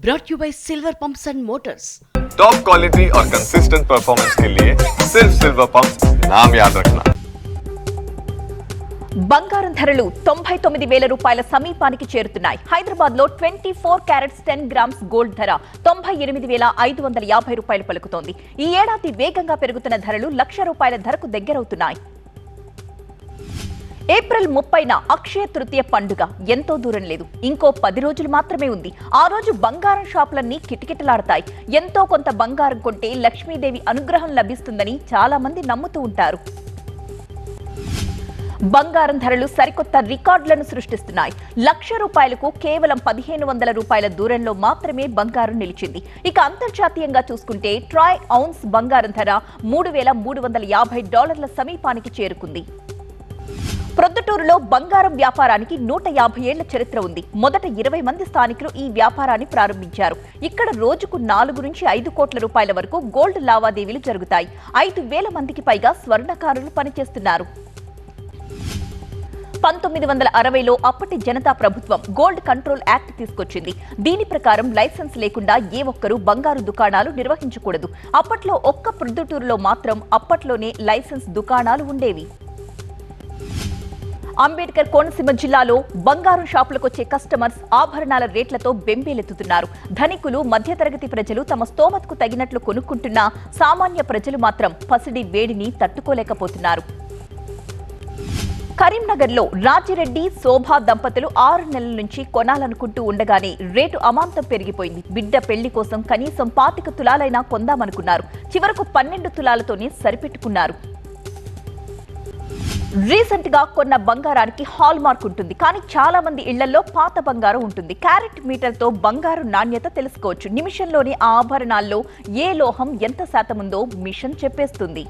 brought you by Silver Pumps and Motors. Top quality और consistent performance के लिए सिर्फ सिल्वर पंप्स नाम याद रखना. బంగారం ధరలు 99,000 రూపాయల సమీపానికి చేరుతున్నాయి. హైదరాబాద్ లో 24 క్యారెట్స్ 10 గ్రామ్స్ గోల్డ్ ధర 98,550 రూపాయలు పలుకుతోంది. ఈ ఏడాది వేగంగా పెరుగుతున్న ధరలు ₹1,00,000 ధరకు దగ్గరవుతున్నాయి. ఏప్రిల్ 30న అక్షయ తృతీయ పండుగ ఎంతో దూరం లేదు. ఇంకో 10 రోజులు మాత్రమే ఉంది. ఆ రోజు బంగారం షాపులన్నీ కిటకిటలాడతాయి. ఎంతో కొంత బంగారం కొంటే లక్ష్మీదేవి అనుగ్రహం లభిస్తుందని చాలా మంది నమ్ముతూ ఉంటారు. బంగారం ధరలు సరికొత్త రికార్డులను సృష్టిస్తున్నాయి. ₹1,00,000కు కేవలం 1,500 రూపాయల దూరంలో మాత్రమే బంగారం నిలిచింది. ఇక అంతర్జాతీయంగా చూసుకుంటే ట్రాయ్ ఔన్స్ బంగారం ధర $3,350 సమీపానికి చేరుకుంది. ప్రొద్దుటూరులో బంగారం వ్యాపారానికి 150 ఏళ్ల చరిత్ర ఉంది. మొదట 20 మంది స్థానికులు ఈ వ్యాపారాన్ని ప్రారంభించారు. ఇక్కడ రోజుకు 4 నుంచి 5 కోట్ల రూపాయల వరకు గోల్డ్ లావాదేవీలు జరుగుతాయి. 5,000 మందికి పైగా స్వర్ణకారులు పనిచేస్తున్నారు. 1960లో అప్పటి జనతా ప్రభుత్వం గోల్డ్ కంట్రోల్ యాక్ట్ తీసుకొచ్చింది. దీని ప్రకారం లైసెన్స్ లేకుండా ఏ ఒక్కరూ బంగారు దుకాణాలు నిర్వహించకూడదు. అప్పట్లో ఒక్క ప్రొద్దుటూరులో మాత్రం అప్పట్లోనే లైసెన్స్ దుకాణాలు ఉండేవి. అంబేద్కర్ కోనసీమ జిల్లాలో బంగారం షాపులకు వచ్చే కస్టమర్స్ ఆభరణాల రేట్లతో బెంబేలెత్తుతున్నారు. ధనికులు, మధ్యతరగతి ప్రజలు తమ స్తోమతకు తగినట్లు కొనుక్కుంటున్నా సామాన్య ప్రజలు మాత్రం పసిడి వేడిని తట్టుకోలేకపోతున్నారు. కరీంనగర్లో రాజిరెడ్డి, శోభా దంపతులు 6 నెలల నుంచి కొనాలనుకుంటూ ఉండగానే రేటు అమాంతం పెరిగిపోయింది. బిడ్డ పెళ్లి కోసం కనీసం 25 తులాలైనా కొందామనుకున్నారు. చివరకు 12 తులాలతోనే సరిపెట్టుకున్నారు. రీసెంట్ గా కొన్న బంగారానికి హాల్ మార్క్ ఉంటుంది. కానీ చాలా మంది ఇళ్లలో పాత బంగారం ఉంటుంది. క్యారెట్ మీటర్ తో బంగారు నాణ్యత తెలుసుకోవచ్చు. నిమిషంలోనే ఆ ఆభరణాల్లో ఏ లోహం ఎంత శాతం ఉందో మిషన్ చెప్పేస్తుంది.